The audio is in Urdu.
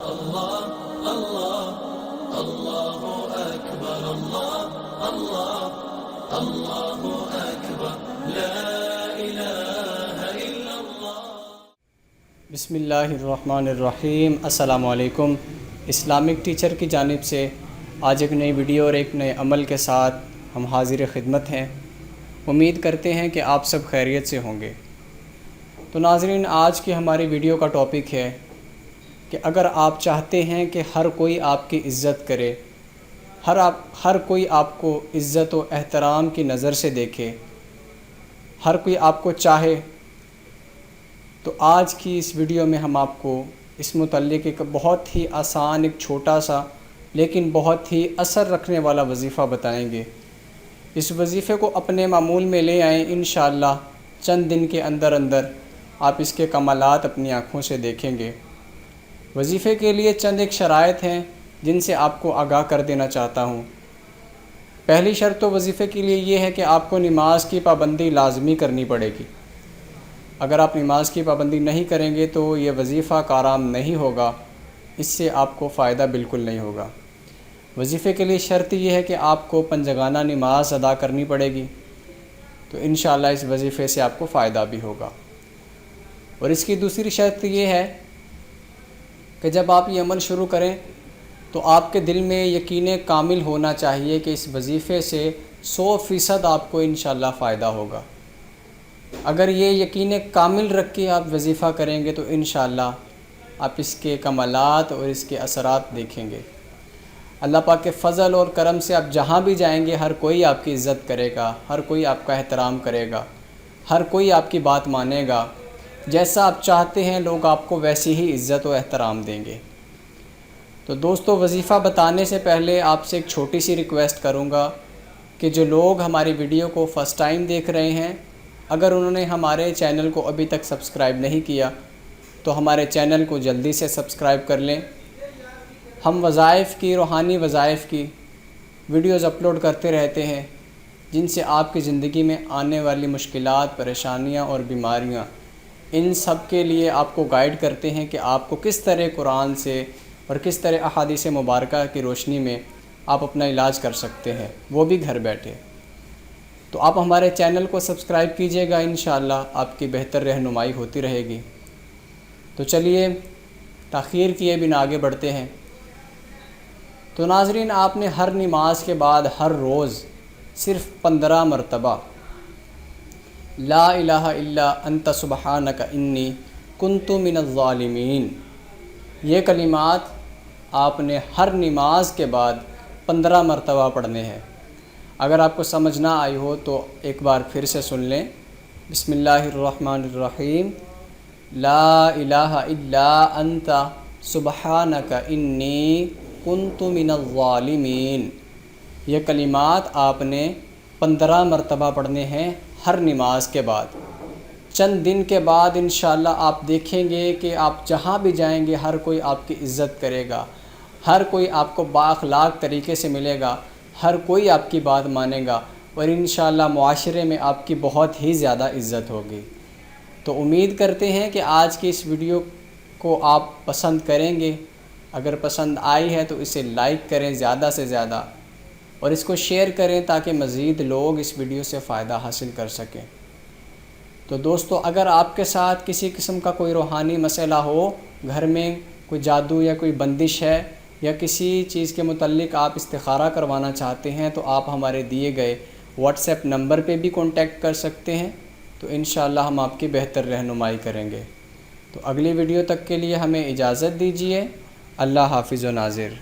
اللہ اللہ اللہ اکبر اللہ اللہ اللہ اکبر لا الہ الا اللہ۔ بسم اللہ الرحمن الرحیم۔ السلام علیکم۔ اسلامک ٹیچر کی جانب سے آج ایک نئی ویڈیو اور ایک نئے عمل کے ساتھ ہم حاضر خدمت ہیں۔ امید کرتے ہیں کہ آپ سب خیریت سے ہوں گے۔ تو ناظرین، آج کی ہماری ویڈیو کا ٹاپک ہے کہ اگر آپ چاہتے ہیں کہ ہر کوئی آپ کی عزت کرے، ہر کوئی آپ کو عزت و احترام کی نظر سے دیکھے، ہر کوئی آپ کو چاہے، تو آج کی اس ویڈیو میں ہم آپ کو اس متعلق ایک بہت ہی آسان، ایک چھوٹا سا لیکن بہت ہی اثر رکھنے والا وظیفہ بتائیں گے۔ اس وظیفے کو اپنے معمول میں لے آئیں، انشاءاللہ چند دن کے اندر آپ اس کے کمالات اپنی آنکھوں سے دیکھیں گے۔ وظیفے کے لیے چند ایک شرائط ہیں جن سے آپ کو آگاہ کر دینا چاہتا ہوں۔ پہلی شرط تو وظیفے کے لیے یہ ہے کہ آپ کو نماز کی پابندی لازمی کرنی پڑے گی۔ اگر آپ نماز کی پابندی نہیں کریں گے تو یہ وظیفہ کارآمد نہیں ہوگا، اس سے آپ کو فائدہ بالکل نہیں ہوگا۔ وظیفے کے لیے شرط یہ ہے کہ آپ کو پنجگانہ نماز ادا کرنی پڑے گی، تو انشاءاللہ اس وظیفے سے آپ کو فائدہ بھی ہوگا۔ اور اس کی دوسری شرط یہ ہے کہ جب آپ یہ عمل شروع کریں تو آپ کے دل میں یقین کامل ہونا چاہیے کہ اس وظیفے سے 100% آپ کو انشاءاللہ فائدہ ہوگا۔ اگر یہ یقین کامل رکھ کے آپ وظیفہ کریں گے تو انشاءاللہ آپ اس کے کمالات اور اس کے اثرات دیکھیں گے۔ اللہ پاک کے فضل اور کرم سے آپ جہاں بھی جائیں گے ہر کوئی آپ کی عزت کرے گا، ہر کوئی آپ کا احترام کرے گا، ہر کوئی آپ کی بات مانے گا۔ جیسا آپ چاہتے ہیں لوگ آپ کو ویسی ہی عزت و احترام دیں گے۔ تو دوستو، وظیفہ بتانے سے پہلے آپ سے ایک چھوٹی سی ریکویسٹ کروں گا کہ جو لوگ ہماری ویڈیو کو فرسٹ ٹائم دیکھ رہے ہیں، اگر انہوں نے ہمارے چینل کو ابھی تک سبسکرائب نہیں کیا تو ہمارے چینل کو جلدی سے سبسکرائب کر لیں۔ ہم وظائف کی، روحانی وظائف کی ویڈیوز اپلوڈ کرتے رہتے ہیں جن سے آپ کی زندگی میں آنے والی مشکلات، پریشانیاں اور بیماریاں، ان سب کے لیے آپ کو گائیڈ کرتے ہیں کہ آپ کو کس طرح قرآن سے اور کس طرح احادیث مبارکہ کی روشنی میں آپ اپنا علاج کر سکتے ہیں، وہ بھی گھر بیٹھے۔ تو آپ ہمارے چینل کو سبسکرائب کیجئے گا، انشاءاللہ آپ کی بہتر رہنمائی ہوتی رہے گی۔ تو چلیے تاخیر کیے بنا آگے بڑھتے ہیں۔ تو ناظرین، آپ نے ہر نماز کے بعد ہر روز صرف 15 مرتبہ لا الہ الا انت سبحانک انی کنت من الظالمین، یہ کلمات آپ نے ہر نماز کے بعد 15 مرتبہ پڑھنے ہیں۔ اگر آپ کو سمجھ نہ آئی ہو تو ایک بار پھر سے سن لیں۔ بسم اللہ الرحمن الرحیم، لا الہ الا انت سبحانک انی کنت من الظالمین، یہ کلمات آپ نے 15 مرتبہ پڑھنے ہیں ہر نماز کے بعد۔ چند دن کے بعد انشاءاللہ آپ دیکھیں گے کہ آپ جہاں بھی جائیں گے ہر کوئی آپ کی عزت کرے گا، ہر کوئی آپ کو بااخلاق طریقے سے ملے گا، ہر کوئی آپ کی بات مانے گا، اور انشاءاللہ معاشرے میں آپ کی بہت ہی زیادہ عزت ہوگی۔ تو امید کرتے ہیں کہ آج کی اس ویڈیو کو آپ پسند کریں گے۔ اگر پسند آئی ہے تو اسے لائک کریں زیادہ سے زیادہ، اور اس کو شیئر کریں تاکہ مزید لوگ اس ویڈیو سے فائدہ حاصل کر سکیں۔ تو دوستو، اگر آپ کے ساتھ کسی قسم کا کوئی روحانی مسئلہ ہو، گھر میں کوئی جادو یا کوئی بندش ہے، یا کسی چیز کے متعلق آپ استخارہ کروانا چاہتے ہیں، تو آپ ہمارے دیے گئے واٹس ایپ نمبر پہ بھی کانٹیکٹ کر سکتے ہیں۔ تو انشاءاللہ ہم آپ کی بہتر رہنمائی کریں گے۔ تو اگلی ویڈیو تک کے لیے ہمیں اجازت دیجیے۔ اللہ حافظ و ناظر۔